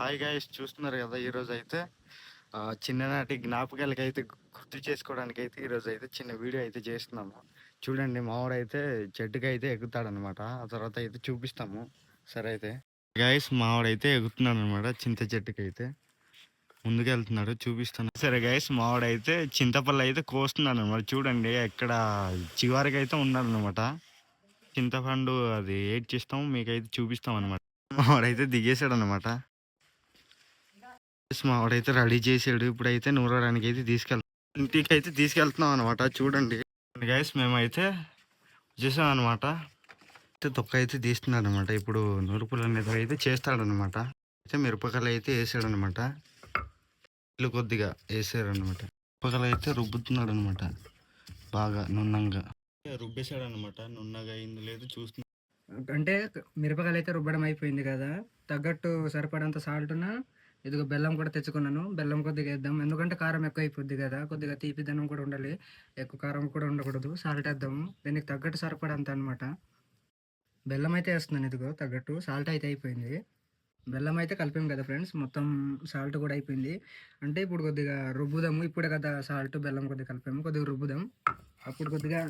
Hi guys, చూస్తున్నారు కదా. ఈరోజు అయితే చిన్ననాటి జ్ఞాపకాలకి అయితే గుర్తు చేసుకోవడానికి అయితే ఈరోజు అయితే చిన్న వీడియో అయితే చేస్తున్నాము. చూడండి, మావాడైతే చెట్టుకి అయితే ఎక్కుతాడనమాట. ఆ తర్వాత అయితే చూపిస్తాము. సరే అయితే గైస్, మావాడైతే ఎక్కుతున్నాడు అనమాట. చింత చెట్టుకి అయితే ముందుకెళ్తున్నాడు, చూపిస్తాను. సరే గైస్, మావాడైతే చింతపల్లి అయితే కోస్తున్నాడు అనమాట. చూడండి, ఎక్కడ చివరికి అయితే ఉన్నాడు అనమాట. చింతపండు అది ఏడ్ చేస్తాము, మీకైతే చూపిస్తాం అనమాట. మావాడైతే దిగేశాడు అనమాట. మావాడైతే రెడీ చేసాడు. ఇప్పుడైతే నూరడానికి అయితే ఇంటికి అయితే తీసుకెళ్తున్నాం అనమాట. చూడండి గైస్, మేమైతే చేసాం అనమాట. తొక్క అయితే తీస్తున్నాడు అనమాట. ఇప్పుడు నూరుపులు అనేది అయితే చేస్తాడనమాట. అయితే మిరపకాయలు అయితే వేసాడనమాట. ఇల్లు కొద్దిగా వేసారనమాట. మిరపకాయలు అయితే రుబ్బుతున్నాడు అనమాట. బాగా నున్నంగా రుబ్బేశాడు అనమాట. నున్నగా అయింది లేదు చూస్తున్నా. అంటే మిరపకాయలు అయితే రుబ్బడం అయిపోయింది కదా, తగ్గట్టు సరిపడంత సాల్ట్న ఇదిగో బెల్లం కూడా తెచ్చుకున్నాను. బెల్లం కొద్దిగా వేద్దాం, ఎందుకంటే కారం ఎక్కువ అయిపోద్ది కదా, కొద్దిగా తీపిదనం కూడా ఉండాలి, ఎక్కువ కారం కూడా ఉండకూడదు. సాల్ట్ వేద్దాము, దీనికి తగ్గట్టు సరిపడంత అనమాట. బెల్లం అయితే వేస్తున్నాను, ఇదిగో తగ్గట్టు. సాల్ట్ అయితే అయిపోయింది, బెల్లం అయితే కలిపాం కదా ఫ్రెండ్స్, మొత్తం సాల్ట్ కూడా అయిపోయింది. అంటే ఇప్పుడు కొద్దిగా రుబ్బుదాము. ఇప్పుడే కదా సాల్ట్ బెల్లం కొద్దిగా కలిపాము, కొద్దిగా రుబ్బుదాం. అప్పుడు కొద్దిగా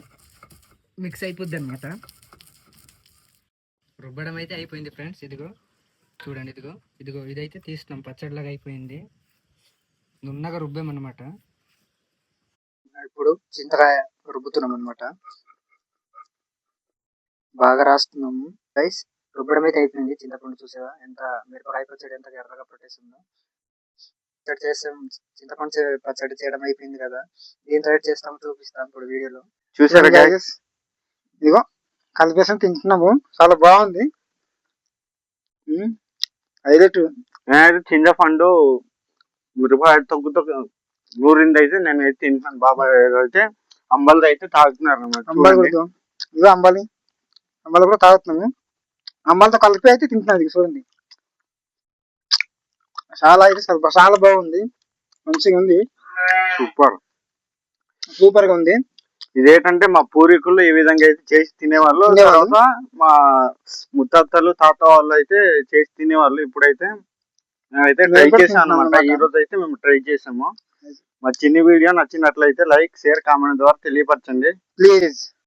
మిక్స్ అయిపోద్ది అనమాట. రుబ్బడం అయితే అయిపోయింది ఫ్రెండ్స్. ఇదిగో చూడండి, ఇదిగో ఇదిగో ఇదైతే తీస్తున్నాం, పచ్చడిలాగా అయిపోయింది. నున్నగా రుబ్బామన్నమాట. ఇప్పుడు చింతకాయ రుబ్బుతున్నాం అనమాట, బాగా రాస్తున్నాము రైస్. రుబ్బడం అయితే అయిపోయింది. చింతపండు చూసావా ఎంత మిరపకాయ పచ్చడి ఎంత ఎర్రగా పట్టేసిందో. పచ్చడి చేస్తాం, చింతపండు పచ్చడి చేయడం అయిపోయింది కదా, ఏం తయారు చేస్తాం చూపిస్తాం ఇప్పుడు వీడియోలో. చూసారా గైస్, ఇదిగో కలిపేసాం, తింటున్నాము. చాలా బాగుంది. హైలైట్. నేనైతే చింతపండు మిరపకాయ తొక్కుతో నూరింది అయితే నేనైతే తింటాను. బాబాయ్ అయితే అంబలి అయితే తాగుతున్నారు అన్నమాట. ఇదిగో అంబాలి, అంబాలి కూడా తాగుతున్నాము. అంబాలతో కలిపి అయితే తింటున్నాను. ఇది చూడండి, చాలా అయితే చాలా బాగుంది, మంచిగా ఉంది, సూపర్ సూపర్ గా ఉంది. ఇదేంటంటే మా పూర్వీకులు ఈ విధంగా అయితే చేసి తినేవాళ్ళు. తర్వాత మా ముత్తాతలు తాత వాళ్ళు అయితే చేసి తినేవాళ్ళు. ఇప్పుడైతే మేమైతే ట్రై చేసాం అనమాట. ఈ రోజు అయితే మేము ట్రై చేసాము. మా చిన్ని వీడియో నచ్చినట్లయితే లైక్, షేర్, కామెంట్ ద్వారా తెలియపరచండి ప్లీజ్.